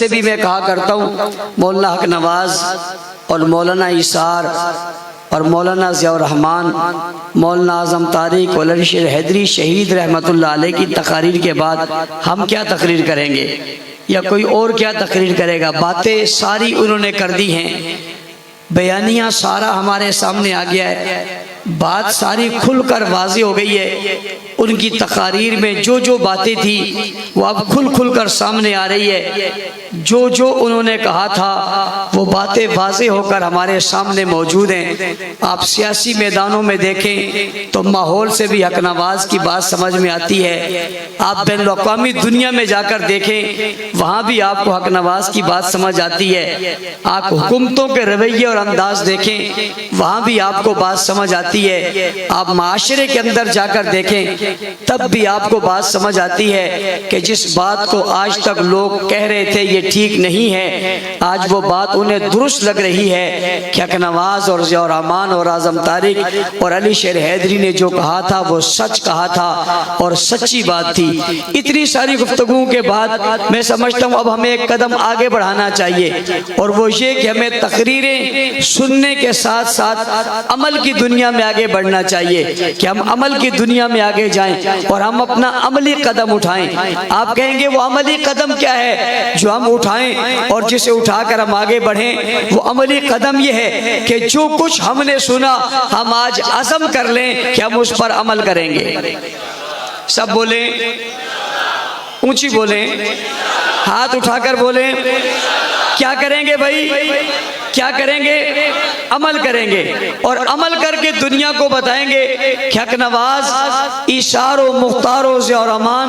वैसे भी मैं कहा करता हूँ, मौलाना हक नवाज और मौलाना इसार और मौलाना ज़ियाउर रहमान, मौलाना आज़म तारिक और अली शेर हैदरी शहीद रहमतुल्लाह अलैह की तकारीर के बाद हम क्या तकरीर करेंगे या कोई और क्या तकरीर करेगा? बातें सारी उन्होंने कर दी हैं, बयानिया सारा हमारे सामने आ गया है, बात सारी खुलकर वाज़ी हो गई है। उनकी तकारीर में जो जो बातें थी वो अब खुल कर सामने आ रही है। जो जो उन्होंने कहा था वो बातें वाज़े होकर हमारे सामने मौजूद हैं। आप सियासी मैदानों में देखें तो माहौल से भी हक नवाज की बात समझ में आती है। आप बैनुल अक़वामी दुनिया में जाकर देखें, वहाँ भी आपको हक नवाज की बात समझ आती है। आप हुकूमतों के रवैये और अंदाज देखें, वहाँ भी आपको बात समझ आती है। आप माशरे के अंदर जाकर देखें तब भी आपको बात समझ आती है कि जिस बात को आज तक लोग कह रहे थे ये ठीक नहीं है, आज वो बात उन्हें दुरुस्त लग रही है कि हक नवाज और ज़ियाउर रहमान और आज़म तारिक और अली शेर हैदरी ने जो कहा था वो सच कहा था और सच्ची बात थी। इतनी सारी गुफ्तगू के बाद मैं समझता हूँ अब हमें एक कदम आगे बढ़ाना चाहिए, और वो ये कि हमें तकरीरें सुनने के साथ साथ अमल की दुनिया में आगे बढ़ना चाहिए, कि हम अमल की दुनिया में आगे जाएं और हम अपना अमली कदम उठाएं। आप कहेंगे वो अमली कदम क्या है जो हम उठाएं और जिसे उठाकर हम आगे बढ़ें? वो अमली कदम ये है कि जो कुछ हमने सुना हम आज अज़म कर लें कि हम उस पर अमल करेंगे। सब बोले, ऊंची बोले, हाथ उठाकर बोले, क्या करेंगे भाई? क्या करेंगे? अमल करेंगे, और अमल करके दुनिया को बताएंगे कि हक नवाज, इशारो, मुख्तारो, ज़ियाउर रहमान,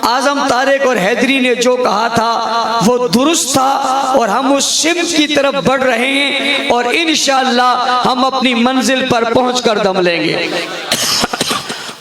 आज़म तारिक और हैदरी ने जो कहा था वो दुरुस्त था, और हम उस सिमत की तरफ बढ़ रहे हैं और इंशाअल्लाह हम अपनी मंजिल पर पहुंचकर दम लेंगे।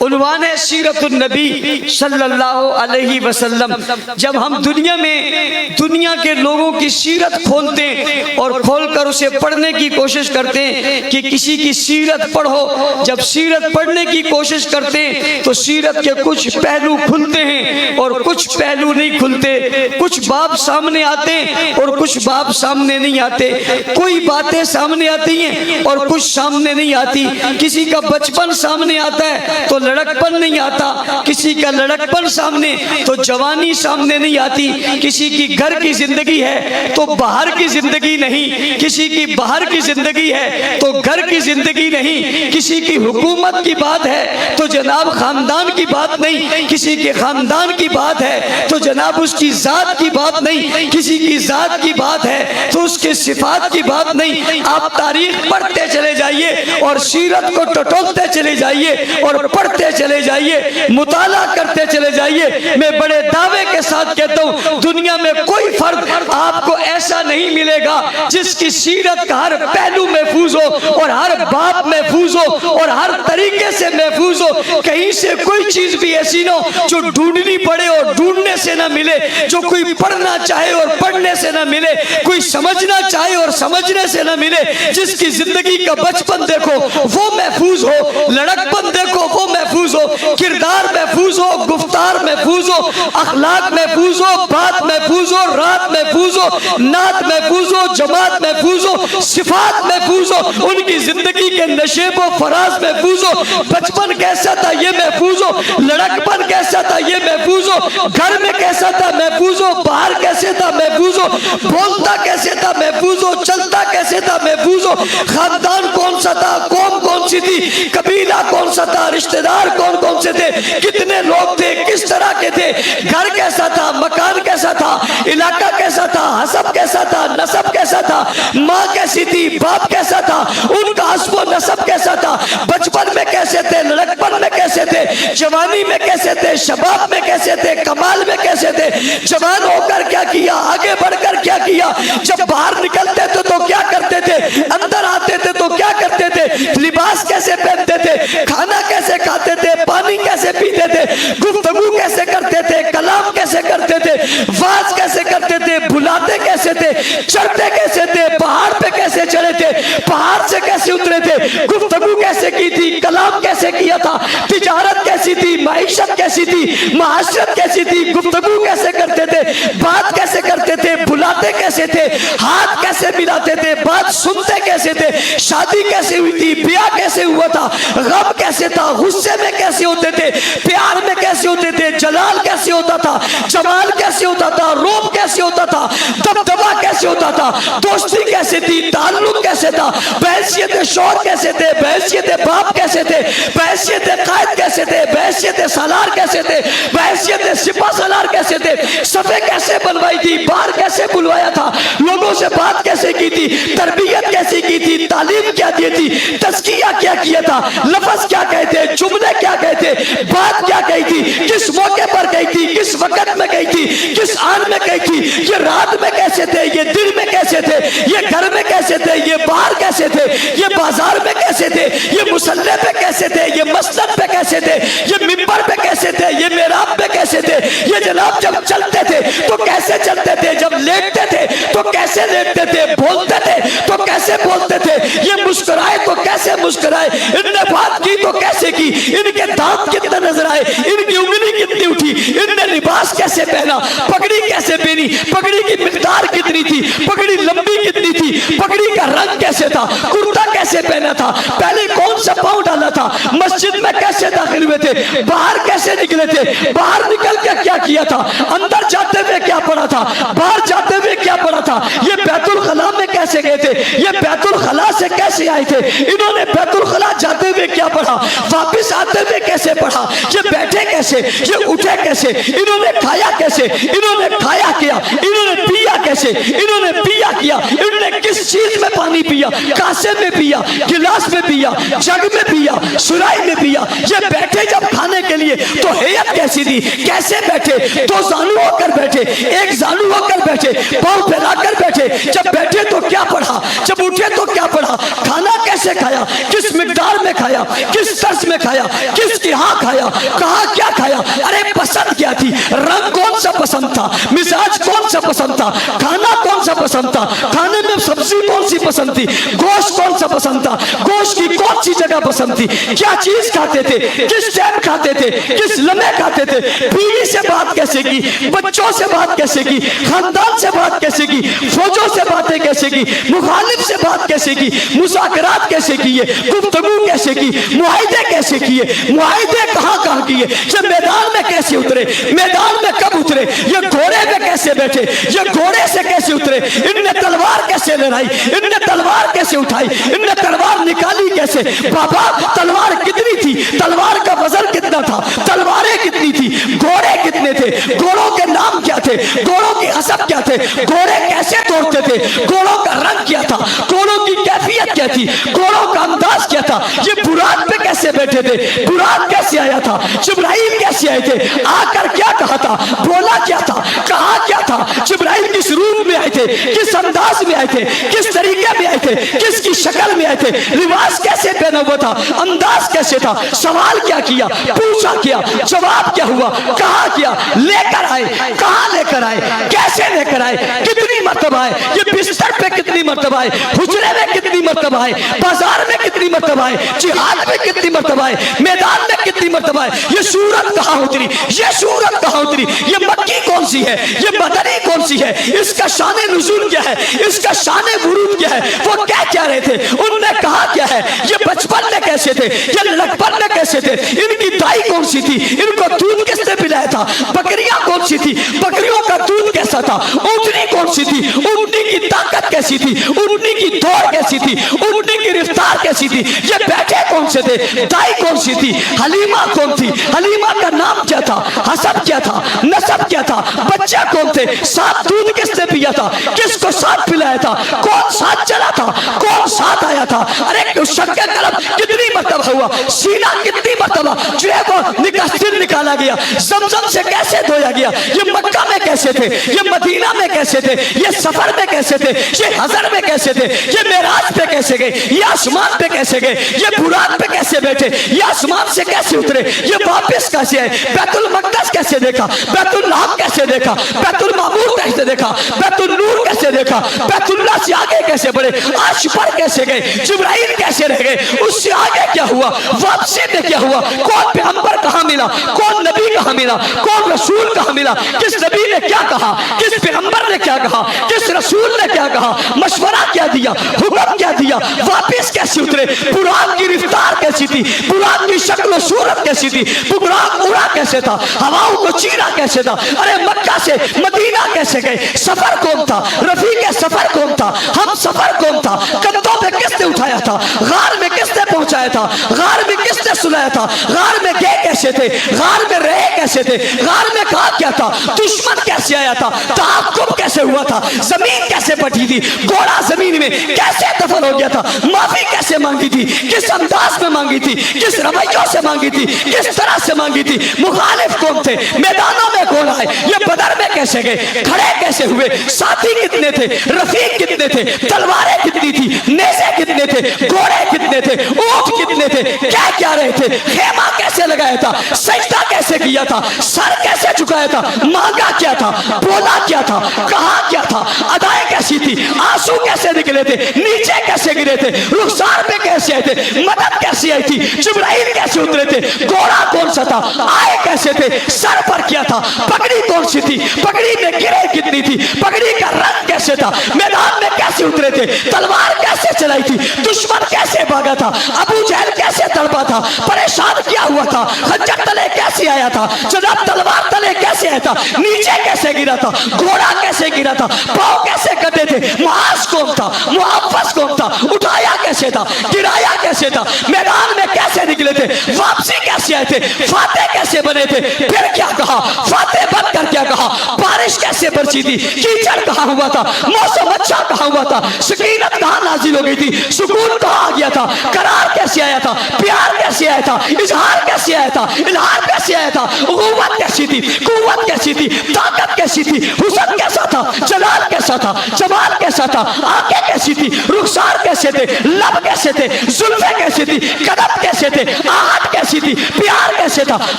उन्वान है सीरतुन नबी सल्लल्लाहु अलैहि वसल्लम। जब हम दुनिया में दुनिया के लोगों की सीरत खोलते और खोलकर उसे पढ़ने की कोशिश करते हैं कि किसी की सीरत पढ़ो, जब सीरत पढ़ने की कोशिश करते हैं तो सीरत के कुछ पहलू खुलते हैं और कुछ पहलू नहीं खुलते, कुछ बाब सामने आते हैं और कुछ बाब सामने नहीं आते, कोई बातें सामने आती हैं और कुछ सामने नहीं आती। किसी का बचपन सामने आता है तो लड़कपन नहीं आता, किसी का लड़कपन सामने तो जवानी सामने नहीं आती, किसी की घर की जिंदगी है तो बाहर की जिंदगी नहीं, किसी की बाहर की जिंदगी है तो घर की जिंदगी नहीं, किसी की हुकूमत की बात है तो जनाब खानदान की बात नहीं, किसी के खानदान की बात है तो जनाब उसकी जात की बात नहीं, किसी की जात की बात है तो उसके सिफात की बात नहीं। आप तारीख पढ़ते चले जाइए और सीरत को टटोलते चले जाइए और पढ़ते चले जाइए, मुताला करते चले जाइए। मैं बड़े दावे के साथ कहता हूँ दुनिया में कोई फर्द आपको ऐसा नहीं मिलेगा जिसकी सीरत का हर पहलू महफूज हो और हर बात महफूज हो और हर तरीके से महफूज हो। कहीं से कोई चीज भी ऐसी ना हो जो ढूंढनी पड़े और ढूंढने से ना मिले, जो कोई पढ़ना चाहे और पढ़ने से ना मिले, कोई समझना चाहे और समझने से ना मिले। जिसकी जिंदगी का बचपन देखो वो महफूज हो, लड़कपन देखो वो महफूज हो, किरदार महफूज हो, गुफ्तार महफूज हो, अखलाक महफूज हो, बात महफूज हो, रात महफूज हो, नात महफूज हो, जमात महफूज हो, सिफात महफूज हो, उनकी जिंदगी के नशेब व फराज महफूज हो। बचपन कैसा था ये महफूज हो, लड़कपन कैसा था ये महफूज हो, घर में कैसा था महफूज हो, बाहर कैसे था महफूज हो, बोलता कैसे था महफूज हो, चलता कैसे था महफूज हो, खानदान कौन सा था, कौम कौन सी थी, कबीला कौन सा था, रिश्तेदार कौन कौन से थे, कितने लोग थे, किस तरह के थे, घर कैसा था, मकान कैसा था, इलाका कैसा था, हसब कैसा था, नसब कैसा था, माँ कैसी थी, बाप कैसा था, उनका हस्ब व नसब कैसा था, बचपन में कैसे थे, लड़कपन में कैसे थे, जवानी में कैसे थे, शबाब में कैसे थे, कमाल में कैसे थे, जवान होकर क्या किया, आगे बढ़कर क्या किया, जब बाहर निकलते थे तो क्या करते थे, अंदर आते थे तो क्या करते थे, लिबास कैसे पहनते थे, खाना कैसे खाते थे, पानी कैसे पीते थे, गुफ्तगू कैसे करते थे, कलाम कैसे करते थे, वाज कैसे करते थे, बुलाते कैसे थे, चढ़ते कैसे थे, पहाड़ पे कैसे चढ़े थे, पहाड़ से कैसे उतरे थे, गुफ्तगू कैसे की थी, कलाम कैसे किया था, तिजारत कैसी थी, माइशत कैसी थी, माशरत कैसी थी, गुफ्तगू कैसे करते थे, बात कैसे करते थे, बुलाते कैसे थे, हाथ कैसे मिलाते थे, बात सुनते कैसे थे, शादी कैसे हुई थी, ब्याह कैसे हुआ था, गम कैसे था, गुस्से में कैसे होते थे, प्यार में कैसे होते थे, जलाल कैसे होता था, जमाल कैसे होता था, रोब कैसे होता था, दबदबा कैसे होता था, दोस्ती कैसे थी, ताल्लुक कैसे था, बहसियत शौहर कैसे थे, बहसियत बाप कैसे थे, बहसियत कायद कैसे थे, बहसियत सालार कैसे थे, बहसियत सिपा सालार कैसे थे, सफे कैसे बनवाई थी, बार कैसे बुलवाया था, लोगों से बात कैसे की थी, तरबियत कैसे की थी, तालीम क्या दी थी, तज़किया क्या किया था, लफ्ज क्या कहते, जुमले क्या कहते, बात क्या कही थी, किस मौके पर कही थी, किस वक्त में कही थी, किस आन में कही थी, ये रात में कैसे थे, ये दिन में कैसे थे, ये घर में कैसे थे, ये बाहर कैसे थे, ये बाजार में कैसे थे, ये मुसल्ले पे कैसे थे, ये मस्जिद पे कैसे थे, ये मिंबर पे कैसे थे, ये मेहराब पे कैसे थे, ये जनाब जब चलते थे तो कैसे चलते थे, जब लेटते थे तो कैसे लेटते थे, बोलते थे तो कैसे बोलते थे, ये मुस्कुराए तो कैसे मुस्कुराए, इनने बात की तो कैसे की, इनके दांत कितने नजर आए, इनकी उंगली कितनी उठी, इनने लिबास कैसे पहना, पगड़ी कैसे पहनी, पगड़ी की मिकदार कितनी थी, पगड़ी लंबी कितनी थी, पगड़ी का रंग कैसे था, कुर्ता कैसे पहना था, पहले कौन सा पाँव डाला था, मस्जिद में कैसे दाखिल हुए थे, बाहर कैसे निकले थे, बाहर निकल के क्या किया था, अंदर जाते हुए क्या पढ़ा था, बाहर जाते हुए क्या पढ़ा था, ये बैतुल खला में कैसे गए थे, ये बैतुल खला से कैसे आए थे, इन्होंने बैतुल खला जाते हुए क्या पढ़ा, वापस आते हुए कैसे पढ़ा, ये बैठे कैसे, ये उठे कैसे, इन्होंने खाया कैसे, इन्होंने खाया क्या, इन्होंने पिया कैसे, इन्होंने पिया किया, इन्होंने किस चीज में पानी पिया, कासे में पिया, गिलास में पिया, जग में पिया, सुराई में पिया, ये बैठे जब खाने के लिए तो हैयत कैसी थी, कैसे बैठे, दो जानू होकर बैठे, एक जानू होकर बैठे, पाँव फैलाकर बैठे, जब बैठे तो क्या पढ़ा, जब उठे तो क्या पढ़ा, खाना कैसे खाया, किस मिकदार में खाया, किस तर्ज में खाया, किसके यहाँ खाया, कहाँ क्या खाया, अरे पसंद क्या थी, रंग कौन सा पसंद था, मिजाज कौन सा पसंद था, खाना कौन सा पसंद था, खाने में सब्जी कौन सी पसंद थी, गोश्त कौन सा पसंद था, गोश्त की कौन सी जगह पसंद थी, क्या चीज खाते थे, किस टाइम खाते थे, किस लम्हे खाते थे, बीवी से बात कैसे की, बच्चों से बात कैसे की, खानदान से बात कैसे की, फौजों से बातें कैसे की, मुखालिफ से बात कैसे की, मुज़ाकरात कैसे किए, गुफ्तगू कैसे की, मुआहिदे कैसे किए, मुआहिदे कहाँ कहाँ किए, ये मैदान में कैसे उतरे, मैदान में कब उतरे, ये घोड़े पे कैसे बैठे, ये घोड़े से कैसे उतरे, इनने तलवार कैसे लड़ाई, इनने तलवार कैसे उठाई, इनने तलवार निकाली कैसे, बाबा तलवार कितनी थी, तलवार का वजन कितना था, तलवारें कितनी थी, घोड़े कितने थे, घोड़ों के नाम क्या थे, घोड़ों की हसब क्या थे, घोड़े कैसे तोड़ते थे, घोड़ों का रंग क्या था, घोड़ों की कैफियत क्या थी, घोड़ों का अंदाज क्या था, ये बुराक पे कैसे बैठे थे, बुराक कैसे आया था, जिब्राइल कैसे आए थे, आकर क्या कहा था, बोला क्या था, कहा क्या था, जिब्राइल किस रूप में आए थे, किस अंदाज में आए थे, किस तरीके में आए थे, किसकी शक्ल में आए थे, लिबास कैसे पहना हुआ था, अंदाज कैसे था, सवाल क्या किया, पूछा क्या, जवाब क्या हुआ, कहा क्या, लेकर आए, कहाँ लेकर आए, कैसे लेकर आए, कितनी मर्तबा आए, ये बिस्तर पे कितनी मर्तबा आए, हुजरे में कितनी मर्तबा आए, बाजार में कितनी मर्तबा आए, जिहाद में कितनी मर्तबा आए, मैदान में कितनी मर्तबा आए, ये सूरत कहाँ उतरी, ये सूरत कहाँ उतरी, ये मक्की कौन सी है, ये मदनी कौन सी है, इसका शाने नुज़ूल क्या है, इसका शाने वुरूद क्या है, वो क्या कह रहे थे, उनने कहा क्या है, ये बचपन में कैसे थे, ये लड़कपन में कैसे थे, इनकी दाई कौन सी थी, इनको दूध किसने पिलाया था, बकरियां कौन सी थी, बकरियों का दूध कैसा था, ऊँटनी कौन सी थी, ऊँटनी की ताकत कैसी थी, ऊँटनी की दौड़ कैसी थी, ऊँटनी की रफ्तार कैसी थी, ये बैठे कौन से थे, दाई कौन सी थी, हलीमा कौन थी, हलीमा का नाम क्या था, हसब क्या था, नसब क्या था, बच्चे कौन थे, साथ दूध किसने पिया था, किसको साथ पिलाया था, कौन साथ चला था, कौन साथ आया था, अरे शक्के कलम कितनी मर्तबा हुआ, सीना कितनी मर्तबा चूहे को सिर निकाला गया, जमजम से कैसे धोया गया, ये मक्का में कैसे थे, ये मदीना में कैसे थे, ये सफर में कैसे थे, ये मंजर में कैसे थे, ये मेराज पे कैसे गए, ये आसमान पे कैसे गए, ये बुराक पे कैसे बैठे, ये आसमान से कैसे उतरे, ये वापस कैसे आए, बैतुल मक़दस कैसे देखा, बैतुल लाहम कैसे देखा, बैतुल मामूर कैसे देखा, बैतुल नूर कैसे देखा, बैतुल्लाह से आगे कैसे बढ़े, अर्श पर कैसे गए, जिब्राइल कैसे रह गए, उससे आगे क्या हुआ, वापसी में क्या हुआ, कौन पैगंबर कहाँ मिला, कौन नबी कहाँ मिला, कौन रसूल कहाँ मिला, किस नबी ने क्या कहा, किस पैगंबर ने क्या कहा, किस रसूल ने क्या कहा, मशवरा क्या दिया, हुक्म क्या दिया, वापस कैसे उतरे, बुराक की रफ्तार कैसी थी, बुराक की शक्ल सूरत कैसी थी, बुराक उड़ा कैसे था, हवाओं को चीरा कैसे था, अरे मक्का से मदीना कैसे गए, सफर कौन था, रफी के सफर कौन था, हम सफर कौन था, कंधों पे किसने उठाया था, गार में किसने पहुंचाया था, गार में किसने सुलाया था, गार में गए कैसे थे, गार में रहे कैसे थे, गार में कहा क्या था, दुश्मन कैसे आया था, ताक़ुब कैसे हुआ था, जमीन कैसे पटी थी, घोड़ा जमीन में कैसे दफन हो गया था, माफी कैसे मांगी थी, किस अंदाज में मांगी थी, किस रवैयों से मांगी थी, किस तरह से मांगी थी, मुखालिफ कौन थे, मैदानों में कौन आए, ये बदर में कैसे गए, खड़े कैसे हुए, साथी कितने थे, रफीक कितने थे, तलवारें कितनी थी, नेज़े कितने थे, घोड़े कितने थे, ऊंट कितने थे, क्या क्या रहे थे, खेमा कैसे लगाया था, सजदा कैसे किया था, सर कैसे झुकाया था, मांगा क्या था, बोला क्या था, कहा क्या था, अदाएं कैसी थी, आंसू कैसे निकले थे, नीचे कैसे गिरे थे, रुखसार पे कैसे आए थे, मदद कैसे आई थी, जिब्राइल कैसे उतरे थे, घोड़ा कौन सा था, आए कैसे थे, सर पर क्या था, पगड़ी कौन सी थी, पगड़ी में गिरे कितनी थी, पगड़ी का रंग कैसे था, मैदान में कैसे उतरे थे, तलवार कैसे चलाई थी, दुश्मन कैसे भागा था, अबू जहल कैसे तड़पा था, परेशान क्या हुआ था, खंजर तले कैसे आया था, जनाब तलवार तले कैसे आया था, नीचे कैसे गिरा था, घोड़ा कैसे गिरा था, पाँव कैसे कटे थे, मुआज कौन था, मुआफ़स कौन था, उठाया कैसे था, गिराया कैसे था, मैदान में कैसे निकले थे, वापसी कैसे आए थे, फातेह कैसे बने थे, फिर क्या कहा, फातेह बनकर क्या कहा, बारिश कैसे बरसी थी, कीचड़ कहाँ हुआ था, मौसम अच्छा कहाँ हुआ था, सकीनत कहाँ नाजिल हो गई थी, सुकून कहाँ आ गया था, करार कैसे आया था, प्यार कैसे आया था, इजहार कैसे आया था, इल्हार कैसे आया था, कुव्वत कैसी थी, कुव्वत कैसी थी, ताकत कैसी थी, हुस्न कैसा था, जलाल कैसा था, जमाल कैसा था, आंखें कैसी थी, रुखसार कैसे थे, लब कैसे थे, जुल्फे कैसी थी, कदम कैसे थे, आहट कैसी थी, प्यार कैसे था,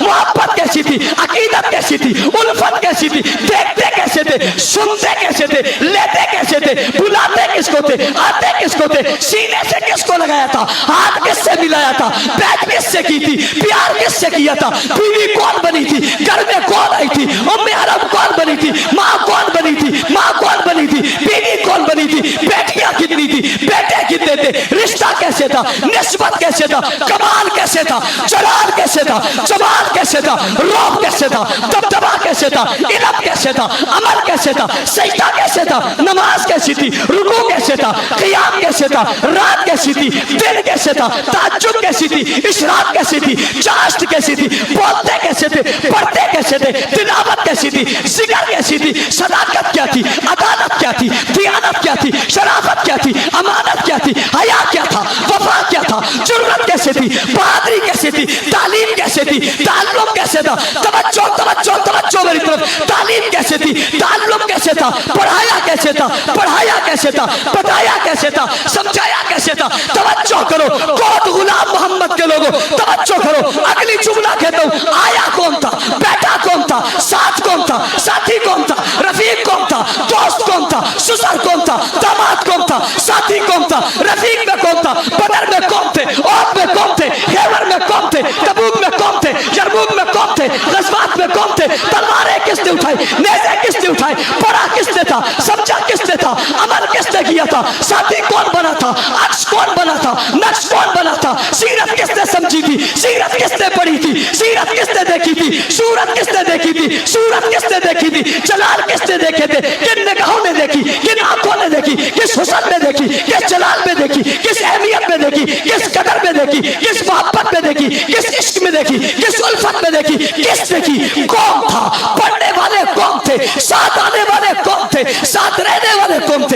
मोहब्बत कैसी थी, अकीदत कैसी थी, उल्फत कैसी थी, देखते कैसे थे, सुनते कैसे थे, लेते कैसे थे, बुलाते किसको थे, आते किसको थे, सीने से किसको लगाया था, हाथ किससे मिलाया था, बैठ किससे की थी, प्यार किससे किया था, बीवी कौन बनी थी, घर में कौन आई थी, उम्मे हरम कौन बनी थी, माँ कौन बनी थी, माँ कौन बनी थी, बीवी कौन बनी थी, बेटियां कितनी थी, बेटे कितने थे, रिश्ता कैसे था, निस्बत कैसे था, कमाल कैसे था, जलाल कैसे था, जमाल कैसे था, रौब कैसे था, दबदबा कैसे था, इल्म कैसे था, अमल कैसे था, सजदा कैसे था, नमाज कैसी थी, रुकू कैसे था, क़ियाम कैसे था, रात कैसी थी, दिन कैसे था, तहज्जुद कैसी थी, इशराक कैसी थी, चाश्त कैसी थी, बोलते कैसे थे, पढ़ते कैसे थे, तिलावत कैसी थी, जिक्र कैसी थी, सदाकत क्या थी, अदालत क्या थी, दियानत क्या थी, शराफत क्या थी, अमानत क्या थी, हया क्या था, वफा क्या था, जुर्रत कैसे थी, बहादुरी कैसे थी, तालीम कैसे थी, ताल्लुम कैसे था, तवज्जो तवज्जो तवज्जो मेरी तरफ, तालीम कैसे थी, ताल्लुम कैसे था, पढ़ाया कैसे था, पढ़ाया कैसे था, बताया कैसे था, समझाया कैसे था, तवज्जो करो, कौन गुलाम मोहम्मद के लोगों, तवज्जो करो, अगली जुमला कहता हूँ, आया कौन था, बैठा कौन था, साथ कौन था, साथी कौन था, रफीक कौन था, दोस्त कौन था, ससुर कौन था, दामाद कौन था, साथी कौन था, रफीक में कौन था, बदर में कौन थे, औद में कौन थे, खैबर में कौन थे, तबूक में कौन थे, यरमूक में कौन थे, गज़वात में कौन थे, तलवारें किसने उठाई, नेज़े किसने उठाई, पढ़ा किसने था, समझा किसने था, अमल किसने किया था, साथी कौन बना था, अक्स कौन बना था, नक्श कौन बना था, सीरत किसने समझी थी, सीरत किसने पढ़ी थी, सीरत किसने देखी थी, सूरत किसने देखी थी, सूरत किसने देखी थी, जलाल किसने देखे थे, किन निगाहों ने देखी, किन आंखों ने देखी, किस हुस्न में देखी, किस जलाल में देखी, किस अहमियत में देखी, किस कदर में देखी, किस मोहब्बत में देखी, किस इश्क में देखी, किस उल्फत में देखी, किस देखी, कौन था, पढ़ने वाले कौन थे, साथ आने वाले कौन थे, साथ रहने वाले कौन थे,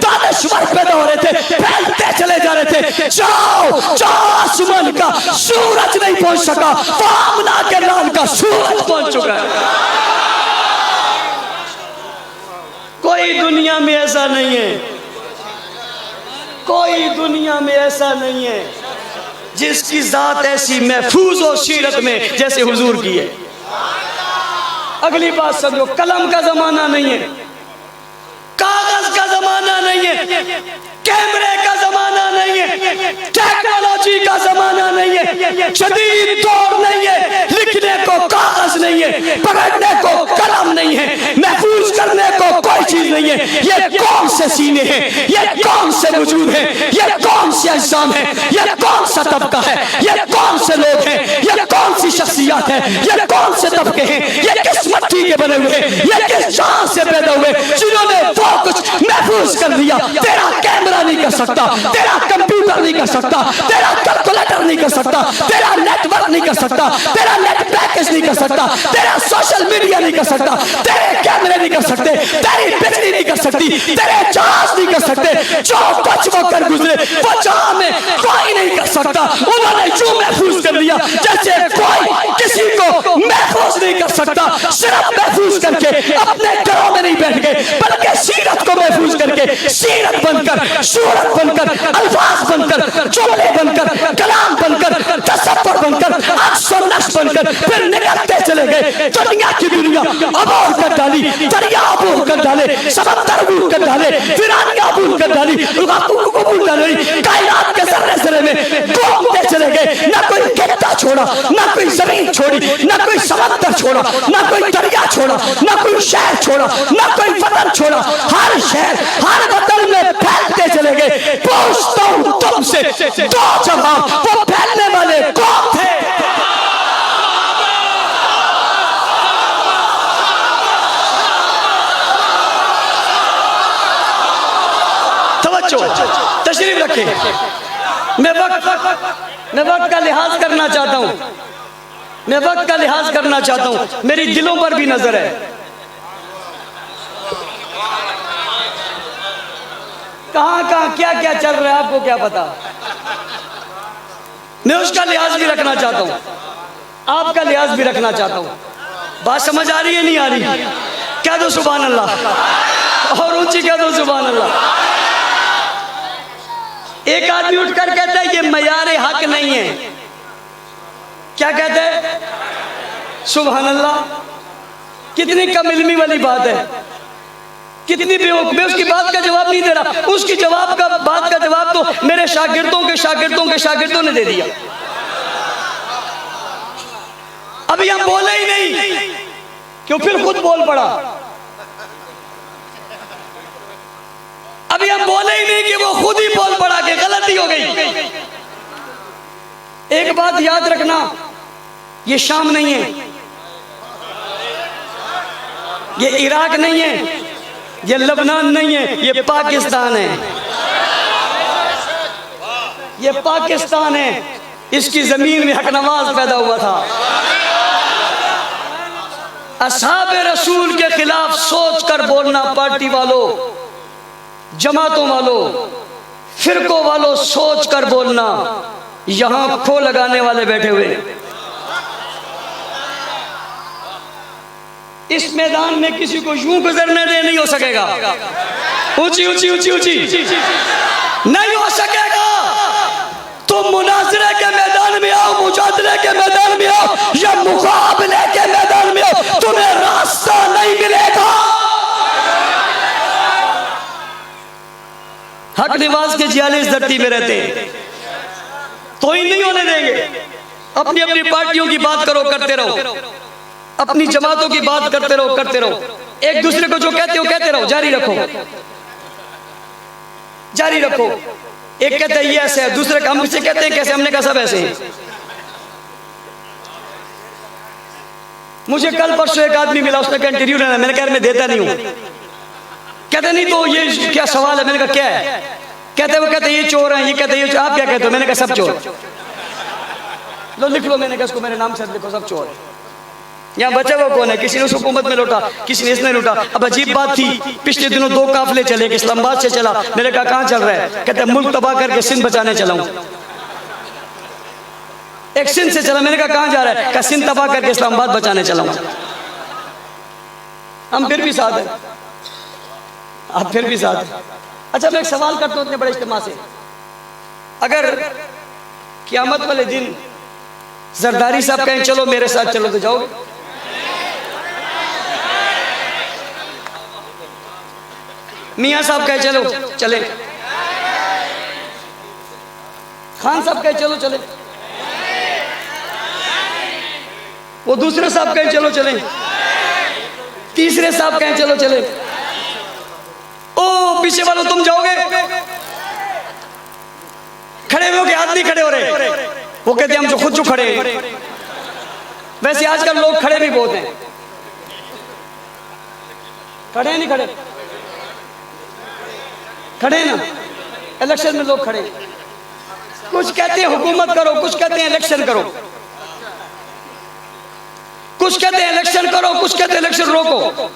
दानश्वर पैदा हो रहे थे, फैलते चले जा रहे थे। जाओ जाओ, आसमान का सूरज नहीं पहुंच सका, आमना के नाम का सूरज पहुंच चुका है। कोई दुनिया में ऐसा नहीं है, कोई दुनिया में ऐसा नहीं है जिसकी जात ऐसी महफूज हो सीरत में जैसे हुजूर की है। अगली बात समझो, कलम का जमाना नहीं है, कागज का जमाना नहीं है, कैमरे का जमाना नहीं है, टेक्नोलॉजी का जमाना नहीं है, जदीद दौर नहीं है, लिखने को कागज नहीं है, पकड़ने को कलम नहीं है, महफूज करने को कोई चीज नहीं है। ये कौन से सीने हैं, ये कौन से वजूद हैं, ये कौन से अज़्ज़ाम हैं, ये कौन सा तबका है, ये कौन से लोग हैं, ये कौन सी शख्सियत है, ये कौन से तबके हैं, ये किस मिट्टी के बने हुए, ये किस जान से पैदा हुए जिन्होंने वो कुछ महफूज कर दिया। तेरा कैमरा नहीं कर सकता, तेरा कंप्यूटर नहीं कर सकता, तेरा कैलकुलेटर नहीं कर सकता, तेरा नेटवर्क नहीं कर सकता, तेरा नेट पैकेज नहीं कर सकता, तेरा सोशल मीडिया नहीं कर सकता, तेरे कैमरे नहीं कर सकते, तेरी बिजली नहीं कर सकती, तेरे जहाज नहीं कर सकते। जो कुछ वो कर गुजरे वो जहां में कोई नहीं कर सकता। उन्होंने जो महफूज कर दिया जैसे कोई किसी को महफूज नहीं कर सकता। सिर्फ महफूज करके अपने घरों में नहीं बैठ गए, बल्कि सीरत को महफूज करके, सीरत बनकर, सूरत बनकर, अल्फाज बनकर, जुमले बनकर, कलाम बनकर, तसव्वुर बनकर, अक्स और नक्श बनकर फिर निकलते चले गए। दुनिया की दुनिया अबोर कर डाली, दरिया अबोर कर डाले, समंदर अबोर कर डाले, वीरानियां अबोर कर डाली, अबोर डाली, कायनात के जर्रे जर्रे में घूमते चले गए। ना कोई गिरता छोड़ा, ना कोई जमीन छोड़ी, ना कोई समंदर छोड़ा, ना कोई दरिया छोड़ा, ना कोई शहर छोड़ा, ना कोई वतन छोड़ा। हर शहर, हर वतन में फैलते चले गए। पूछता हूं तुमसे दो जवाब, वो फैलने वाले कौन थे? तशरीफ रखें। मैं वक्त का लिहाज करना चाहता हूं, मैं वक्त का लिहाज करना चाहता हूं। मेरी दिलों पर भी नजर है, कहां कहां क्या क्या चल रहा है आपको क्या पता। मैं उसका लिहाज भी रखना चाहता हूं, आपका लिहाज भी रखना चाहता हूं। बात समझ आ रही है नहीं आ रही? क्या दो सुभान अल्लाह, और ऊंची क्या दो सुभान अल्लाह। एक आदमी उठकर कहता है ये मयारे हक नहीं है। क्या कहता है? सुभान अल्लाह। कितनी कम इल्मी वाली बात है, कितनी बेवकूफ। मैं उसकी बात का जवाब नहीं दे रहा, उसकी बात का जवाब तो मेरे शागिर्दों के शागिर्दों के शागिर्दों ने दे दिया। अभी हम बोले ही नहीं क्यों, फिर खुद बोल पड़ा। अभी हम बोले ही नहीं कि वो खुद ही बोल पड़ा कि गलती हो गई। एक बात याद रखना, ये शाम नहीं है, ये इराक नहीं है, ये लबनान नहीं है, ये पाकिस्तान है। ये पाकिस्तान है, इसकी जमीन में हक नवाज पैदा हुआ था। असहाबे रसूल के खिलाफ सोच कर बोलना, पार्टी वालों, जमातों वालों, फिरकों वालों, सोच कर बोलना। यहां खो लगाने वाले बैठे हुए, इस मैदान में किसी को यूं गुजरने दे नहीं हो सकेगा। ऊंची ऊंची ऊंची ऊंची नहीं हो सकेगा। तुम मुनाजरे के मैदान में आओ, मुजादले के मैदान में आओ, या मुकाबले के मैदान में आओ, तुम्हें रास्ता नहीं मिलेगा। हक निवाज के 46 धरती में रहते हैं, तो ही नहीं होने देंगे। अपनी अपनी पार्टियों की बात करो, करते रहो, अपनी जमातों की बात करते रहो, करते रहो। एक दूसरे को जो कहते हो कहते रहो, जारी रखो, जारी रखो। एक कहते हैं ये ऐसे है, दूसरे हम किसे कहते हैं कैसे, हमने कहा सब ऐसे हैं। मुझे कल परसों एक आदमी मिला, उसने कहा इंटरव्यू लेना, मैंने कहा मैं देता नहीं हूं। कहते नहीं तो ये क्या सवाल है, मैंने कहा क्या है। कहते वो कहते ये चोर हैं, ये कहते ये, आप क्या कहते हो? मैंने कहा सब चोर। लो लिख लो, मैंने कहा इसको मेरे नाम से लिखो, सब चोर। यहाँ बचा हुआ कौन है? किसी ने उस हुकूमत में लूटा, किसी ने इसने लूटा। अब अजीब बात थी, पिछले दिनों 2 काफिले चले, एक इस्लामाबाद से चला। मैंने कहा कहाँ चल रहा है? कहते मुल्क तबाह करके सिंध बचाने चला हूं। एक सिंध से चला, मैंने कहा कहाँ जा रहा है? कहा सिंध तबाह करके इस्लामाबाद बचाने चला हूं। हम फिर भी साथ हैं, आप फिर भी साथ हैं। अच्छा, मैं एक सवाल करता हूँ इतने बड़े इज्तिमा से, अगर क़यामत वाले दिन जरदारी साहब कहें चलो मेरे साथ चलो, तो जाओगे? मियाँ साहब कहे चलो चले, खान साहब कहे चलो चले, वो दूसरे साहब कहे चलो चले, तीसरे साहब कहे चलो चले, ओ पीछे वालों तुम जाओगे? खड़े हो के हाथ नहीं खड़े हो रहे, वो कहते हम जो खुद जो खड़े हैं। वैसे आजकल लोग खड़े भी बहुत हैं, खड़े नहीं खड़े? खड़े ना, इलेक्शन में लोग खड़े, कुछ कहते हैं हुकूमत करो, कुछ कहते हैं इलेक्शन करो, कुछ कहते हैं इलेक्शन करो, कुछ कहते हैं इलेक्शन रोको।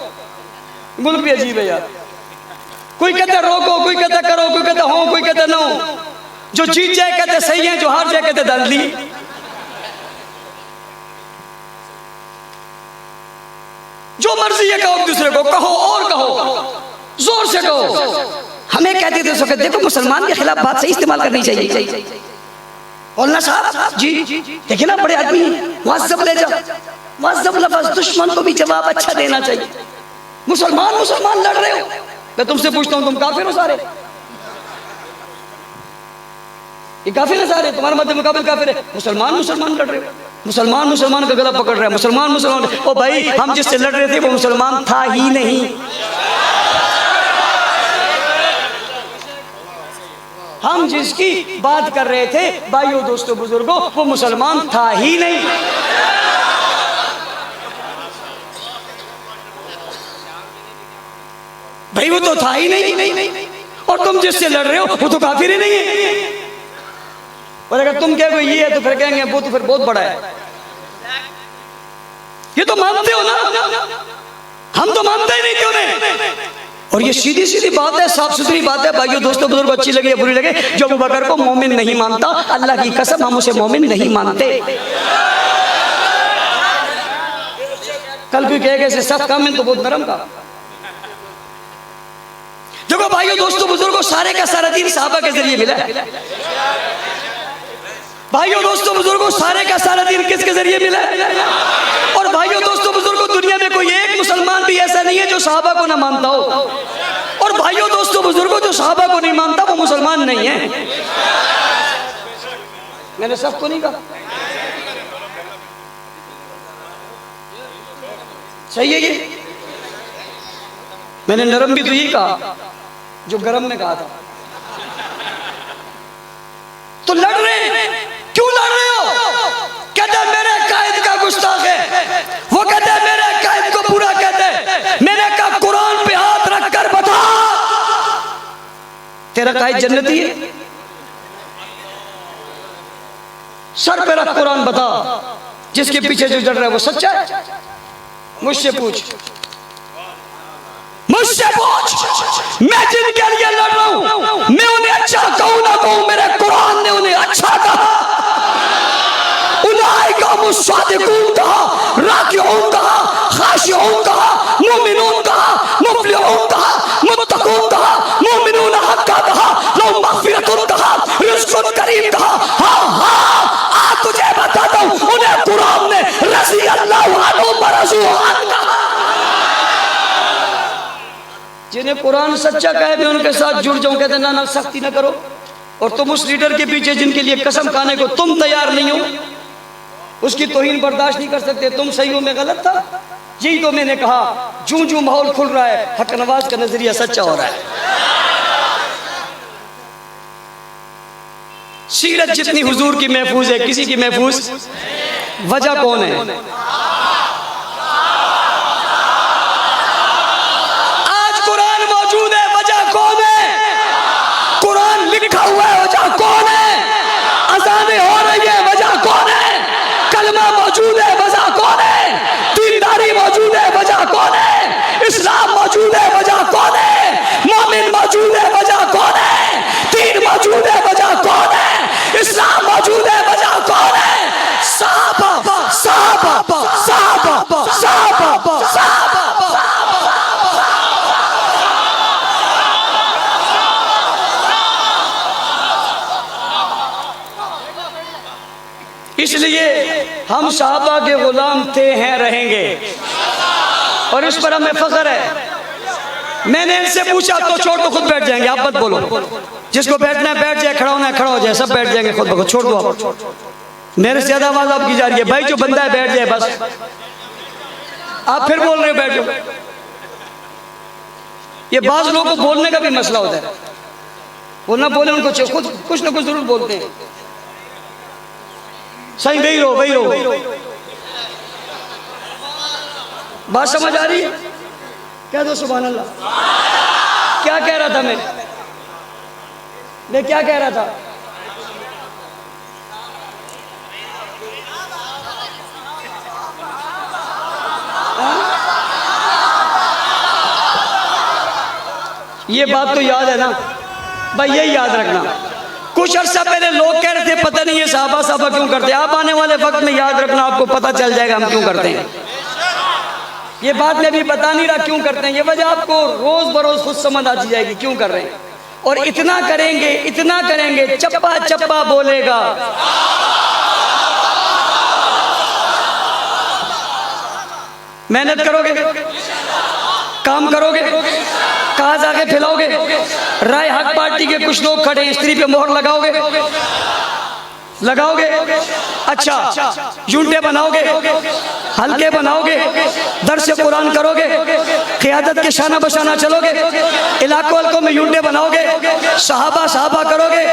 मुल्क भी अजीब है यार, कोई कहता रोको, कोई कहता करो, कोई कहता हो, कोई कहता नो। जो जीत जाए कहते सही है, जो हार जाए कहते धांधली। जो मर्जी है कहो, एक दूसरे को कहो और कहो, जोर से कहो। हमें कहते थे उसको, देखो मुसलमान के खिलाफ बात सही इस्तेमाल करनी चाहिए। मौलाना साहब जी देखिए ना, बड़े आदमी मुअज़्ज़ब ले जाओ, मुअज़्ज़ब लफ्ज़, दुश्मन को भी जवाब अच्छा देना चाहिए। मुसलमान मुसलमान लड़ रहे हो, मैं तुमसे पूछता हूँ तुम काफिर हो सारे? ये काफिर है सारे, तुम्हारे मध्य मुकाबले काफिर है। मुसलमान मुसलमान लड़ रहे हो, मुसलमान मुसलमान का गला पकड़ रहा है, मुसलमान मुसलमान। ओ भाई, हम जिससे लड़ रहे थे वो मुसलमान था ही नहीं। हम जिसकी बात कर रहे थे भाइयों दोस्तों बुजुर्गों, वो मुसलमान था ही नहीं। भाई वो तो था ही नहीं। और तुम जिससे लड़ रहे हो वो तो काफिर ही नहीं है। और अगर तुम कहोगे ये है तो फिर कहेंगे वो तो फिर बहुत बड़ा है। ये तो मानते हो ना, हम तो मानते ही नहीं क्यों नहीं। और ये सीधी सीधी बात है, साफ सुथरी बात है भाइयों दोस्तों बुजुर्ग, अच्छी लगे या बुरी लगे। जो अबू बकर को मोमिन नहीं मानता, अल्लाह की कसम हम उसे मोमिन नहीं मानते। कल भी कहेगा इसे सख्त काम है तो बहुत नरम का। देखो भाइयों दोस्तों बुजुर्गों, सारे का सारा दिन सहाबा के जरिए मिला है। भाइयों दोस्तों बुजुर्गों, सारे का सारा दिन किसके जरिए मिला है? और भाइयों दोस्तों बुजुर्गों, दुनिया में कोई एक मुसलमान भी ऐसा नहीं है जो सहाबा को ना मानता हो। और भाइयों दोस्तों बुजुर्गों, जो सहाबा को नहीं मानता वो मुसलमान नहीं है। मैंने सबको नहीं कहा, सही है ये। मैंने नरम भी तो यही कहा जो गरम में कहा था। तो लड़ रहे हैं, क्यों लड़ रहे हो? कहते हैं मेरे कायद का गुस्ताख है। वो कहते हैं मेरे कायद को बुरा कहते हैं। मैंने कहा कुरान पे हाथ रख कर बता, तेरा कायद जन्नती है? सर पे रख कुरान, बता जिसके पीछे जो जड़ रहा है वो सच्चा है? मुझसे पूछ, मुझसे पूछ। मैं जिनके लिए लड़ रहा हूं, मैं उन्हें अच्छा कहूं ना कहूं, मेरे कुरान ने उन्हें अच्छा कहा। उलाइका मुस्सादिकून कहा, राकिऊन कहा, खाशिऊन कहा, मुमिनून कहा, मुफ्लिहून कहा, मुत्तकून कहा, मुमिनून हक्का कहा, लहुम मग़फ़िरतुन कहा, रिज़्क़ुन करीम कहा। हाँ, आज तुझे बताता हूं, उन्हें कुरान ने रज़ी अल्लाहु अन्हु व रज़ू अन्हु कहा। जिन्हें कुरान सच्चा कहे मैं उनके साथ जुड़ जाऊं, कहते ना ना सख्ती ना करो। और तुम उस लीडर के पीछे जिनके लिए कसम खाने को तुम तैयार नहीं हो, उसकी तौहीन बर्दाश्त नहीं कर सकते, तुम सही हो मैं गलत था। यही तो मैंने कहा, जूं जूं माहौल खुल रहा है हक नवाज का नजरिया सच्चा हो रहा है। सीरत जितनी हुजूर की महफूज है, किसी की महफूज। वजह कौन है? लिखा हुआ है, वजह कौन है? अज़ानें हो रही है, वजह कौन है? कलमा मौजूद है, वजह कौन है? तीन हम साहबा के गुलाम थे, हैं, रहेंगे, और इस पर हमें फख्र है। मैंने इनसे पूछा तो छोड़ दो, खुद बैठ जाएंगे, आप मत बोलो। जिसको बैठना है बैठ जाए, खड़ा होना है खड़ा हो जाए, सब बैठ जाएंगे खुद ब खुद, छोड़ दो आप। मेरे से ज्यादा आवाज आपकी जा रही है, भाई जो बंदा है बैठ जाए बस। आप फिर बोल रहे हो बैठ जाओ। ये बाज लोगों को बोलने का भी मसला होता है, वो ना बोले उनको खुद कुछ ना कुछ जरूर बोलते हैं। सही वही रहो, वही रहो। बात समझ आ रही है? कह दो सुभान अल्लाह। क्या कह रहा था मैं क्या कह रहा था? ये बात तो याद है ना भाई, यही याद रखना। कुछ अर्सा पहले लोग कह रहे थे पता नहीं ये साहबा साहबा क्यों करते हैं, आप आने वाले वक्त में याद रखना, आपको पता चल जाएगा हम क्यों करते हैं। ये बात मैं भी बता नहीं रहा क्यों करते हैं, ये वजह आपको रोज बरोज खुद समझ आ जाएगी क्यों कर रहे हैं। और इतना करेंगे चप्पा चप्पा बोलेगा। मेहनत करोगे, काम करोगे, कहा जाके फैलाओगे। राय हक पार्टी के कुछ लोग खड़े, स्त्री पे मोहर लगाओगे। अच्छा, यूंटे बनाओगे, हल्के बनाओगे, दर्स कुरान करोगे, क़ियादत के शाना बशाना चलोगे, इलाकों में यूंटे बनाओगे, सहाबा सहाबा करोगे,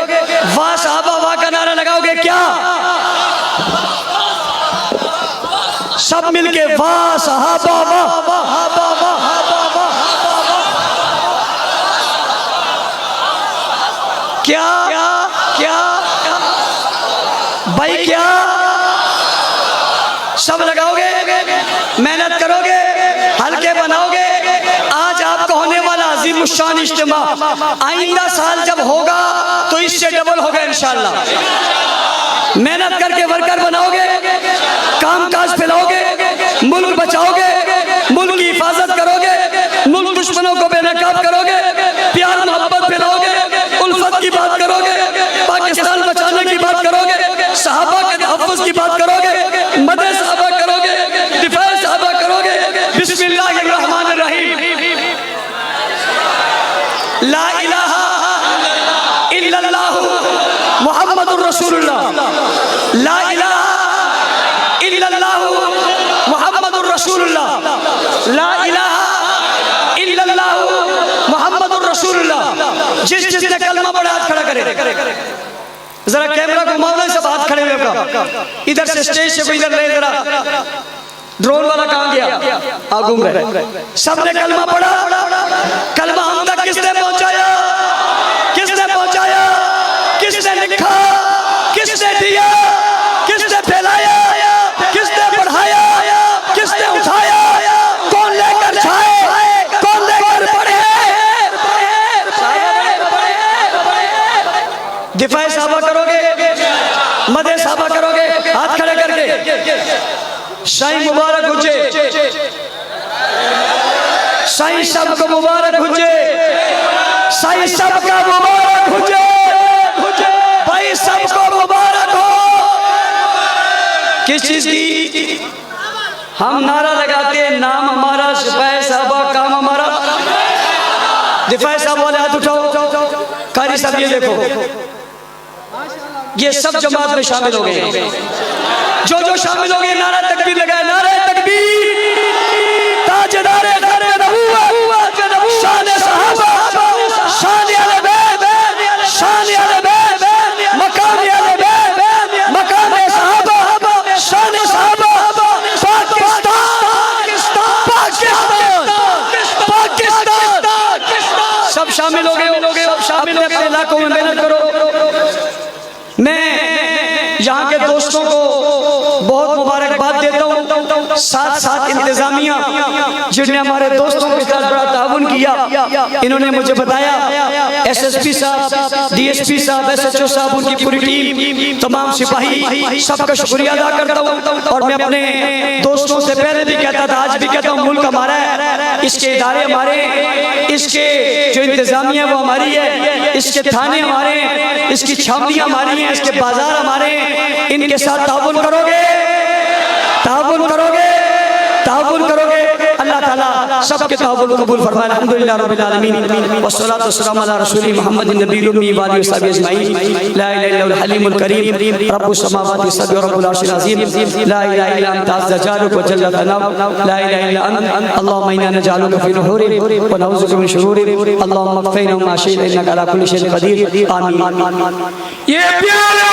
वाह सहाबा वाह का नारा लगाओगे। क्या सब मिलके वाह सहाबा वाह वाह। क्या भाई, क्या सब लगाओगे, मेहनत करोगे, हल्के बनाओगे। आज आपका होने वाला अजीम शान इज्तिमा आइंदा साल जब होगा तो इससे डबल होगा इंशाअल्लाह। मेहनत करके वर्कर बनाओगे, काम काज फैलाओगे, मुल्क बचाओगे, मुल्क की हिफाजत करोगे, मुल्क दुश्मनों को बेनकाब करोगे, प्यार मोहब्बत फैलाओगे, उल्फत की बात करोगे, पाकिस्तान बचाने की बात करोगे, सहाबा के तहफ़्फ़ुज़ की बात करोगे, मदद सहाबा करोगे, दिफा सहाबा करोगे। बिस्मिल्लाहिर्रहमानिर्रहीम। ला इलाहा इल्लल्लाह मुहम्मदुर रसूलुल्लाह। ला इलाहा इल्लल्लाह मुहम्मदुर रसूलुल्लाह। ला इलाहा इल्लल्लाह मुहम्मदुर रसूलुल्लाह। जिसने कलमा पढ़ा हाथ खड़ा करे। जरा कैमरा को घुमाओ, सब हाथ खड़े हुए का। इधर से स्टेज से कोई इधर ले, जरा ड्रोन वाला कहां गया? घूम रहे। सबने कलमा पढ़ा। कलमा हम तक किसने पहुंचाया? किसने लिखा? किसने दिया? किसने फैलाया? किसने पढ़ाया? किसने उठाया? कौन लेकर जाए? कौन लेकर पढ़े? दिफा सहाबा करोगे, मदे सहाबा करोगे, हाथ खड़े करके। शाही मुबारक हुजे, शाही सबको मुबारक हुजे, शाही सबका मुबारक हुजे, भाई सबको मुबारक हो। किस चीज की? हम नारा लगाते हैं, नाम हमारा, सिपाही साहबा काम हमारा। दिफा साहब वाले हाथ उठाओ। कारी साहब ये देखो, ये सब जमात में शामिल हो गए। जो शामिल हो गए नारा तकबीर लगाए, नारा तकबीर, ताजदारे करे नबूवत, शान सहाबा, शान अहले बैत, शान अहले बैत, मकाम अहले बैत, मकाम सहाबा, शान सहाबा। पाकिस्तान सब शामिल हो गए। अपने अपने इलाकों में मेहनत करो। मैं यहाँ के दोस्तों को बहुत मुबारकबाद देता हूँ, साथ इंतजामिया जिन्होंने हमारे दोस्तों के साथ बड़ा ताउन किया। इन्होंने मुझे बताया, एसएसपी साहब, डीएसपी साहब, एसएचओ साहब, उनकी पूरी टीम, तमाम सिपाही, सबका शुक्रिया अदा करता हूँ। और मैं अपने दोस्तों से पहले भी कहता था, आज भी कहता हूँ, मुल्क हमारा है, इसके इदारे हमारे, इसके जो इंतजामिया वो हमारी है, इसके थाने हमारे, इसकी छावनियाँ हमारी हैं, इसके बाजार हमारे। इनके साथ ताउन करोगे ताबुन करोगे अल्लाह ताला सबके ताबुन कबूल फरमाए। अल्हम्दुलिल्लाह रब्बिल आलमीन वस्सलातु वस्सलामु अला रसूलिल मुहम्मदिन नबील उम्मी व आलिहि वसहबिहि अजमईन। ला इलाहा इल्लल्लाहुल हलीमुल करीम रब्बुस समावाति सबि व रब्बुल अर्शिल अज़ीम। ला इलाहा इल्ला अंता अज़्ज़ा जालुक व जल्ला तनाव। ला इलाहा इल्ला अंत अल्लाहुम्मा इन्ना नजअलुका फी नुहूरिहिम व नऊज़ु बिका मिन शुरूरिहिम। अल्लाहुम्मा अग़फ़िरना मा शि'ता इन्नका अला कुल्लि शैइन क़दीर। आमीन। ये प्यारा